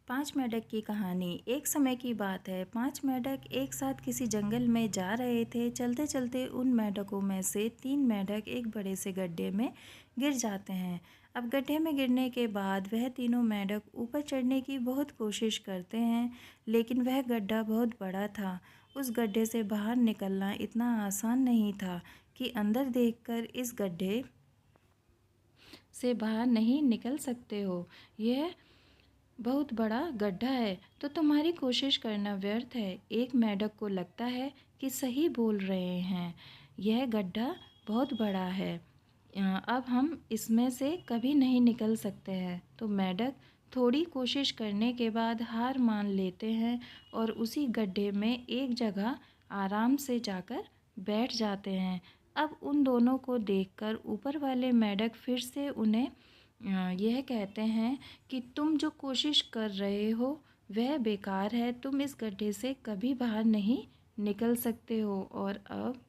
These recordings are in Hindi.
पांच मेंढक की कहानी। एक समय की बात है, पांच मेंढक एक साथ किसी जंगल में जा रहे थे। चलते चलते उन मेंढकों में से तीन मेंढक एक बड़े से गड्ढे में गिर जाते हैं। अब गड्ढे में गिरने के बाद वह तीनों मेंढक ऊपर चढ़ने की बहुत कोशिश करते हैं, लेकिन वह गड्ढा बहुत बड़ा था। उस गड्ढे से बाहर निकलना इतना आसान नहीं था कि अंदर देखकर इस गड्ढे से बाहर नहीं निकल सकते हो। यह बहुत बड़ा गड्ढा है, तो तुम्हारी कोशिश करना व्यर्थ है। एक मेंढक को लगता है कि सही बोल रहे हैं, यह गड्ढा बहुत बड़ा है, अब हम इसमें से कभी नहीं निकल सकते हैं। तो मेंढक थोड़ी कोशिश करने के बाद हार मान लेते हैं और उसी गड्ढे में एक जगह आराम से जाकर बैठ जाते हैं। अब उन दोनों को देखकर ऊपर वाले मेंढक फिर से उन्हें यह कहते हैं कि तुम जो कोशिश कर रहे हो वह बेकार है, तुम इस गड्ढे से कभी बाहर नहीं निकल सकते हो और अब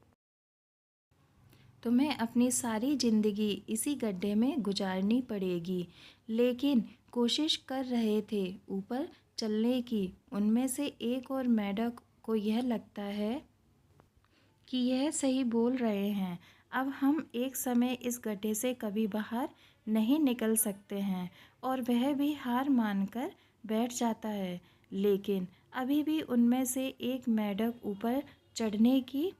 तुम्हें अपनी सारी ज़िंदगी इसी गड्ढे में गुजारनी पड़ेगी। लेकिन कोशिश कर रहे थे ऊपर चलने की। उनमें से एक और मेंढक को यह लगता है कि यह सही बोल रहे हैं, अब हम एक समय इस गड्ढे से कभी बाहर नहीं निकल सकते हैं, और वह भी हार मानकर बैठ जाता है। लेकिन अभी भी उनमें से एक मेंढक ऊपर चढ़ने की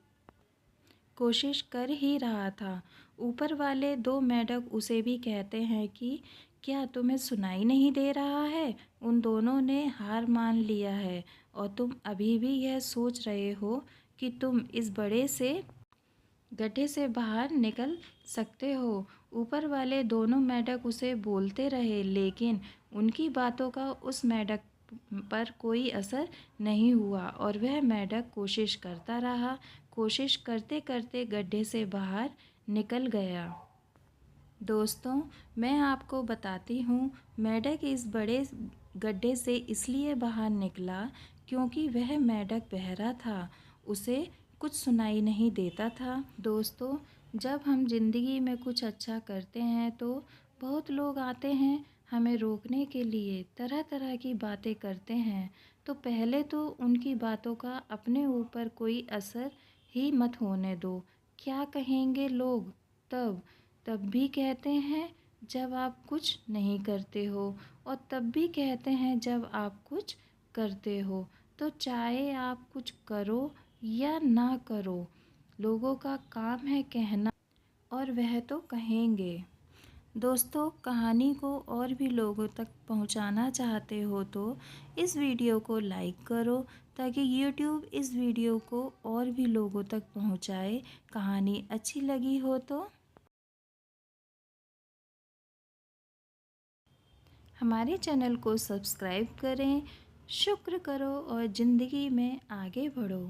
कोशिश कर ही रहा था। ऊपर वाले दो मेंढक उसे भी कहते हैं कि क्या तुम्हें सुनाई नहीं दे रहा है? उन दोनों ने हार मान लिया है और तुम अभी भी यह सोच रहे हो कि तुम इस बड़े से गड्ढे से बाहर निकल सकते हो। ऊपर वाले दोनों मेंढक उसे बोलते रहे, लेकिन उनकी बातों का उस मेंढक पर कोई असर नहीं हुआ और वह मेंढक कोशिश करता रहा। कोशिश करते करते गड्ढे से बाहर निकल गया। दोस्तों, मैं आपको बताती हूँ, मेंढक इस बड़े गड्ढे से इसलिए बाहर निकला क्योंकि वह मेंढक बहरा था, उसे कुछ सुनाई नहीं देता था। दोस्तों, जब हम ज़िंदगी में कुछ अच्छा करते हैं तो बहुत लोग आते हैं हमें रोकने के लिए, तरह तरह की बातें करते हैं। तो पहले तो उनकी बातों का अपने ऊपर कोई असर ही मत होने दो। क्या कहेंगे लोग तब? तब भी कहते हैं जब आप कुछ नहीं करते हो, और तब भी कहते हैं जब आप कुछ करते हो। तो चाहे आप कुछ करो या ना करो, लोगों का काम है कहना, और वह तो कहेंगे। दोस्तों, कहानी को और भी लोगों तक पहुंचाना चाहते हो तो इस वीडियो को लाइक करो, ताकि YouTube इस वीडियो को और भी लोगों तक पहुंचाए। कहानी अच्छी लगी हो तो हमारे चैनल को सब्सक्राइब करें, शुक्र करो और ज़िंदगी में आगे बढ़ो।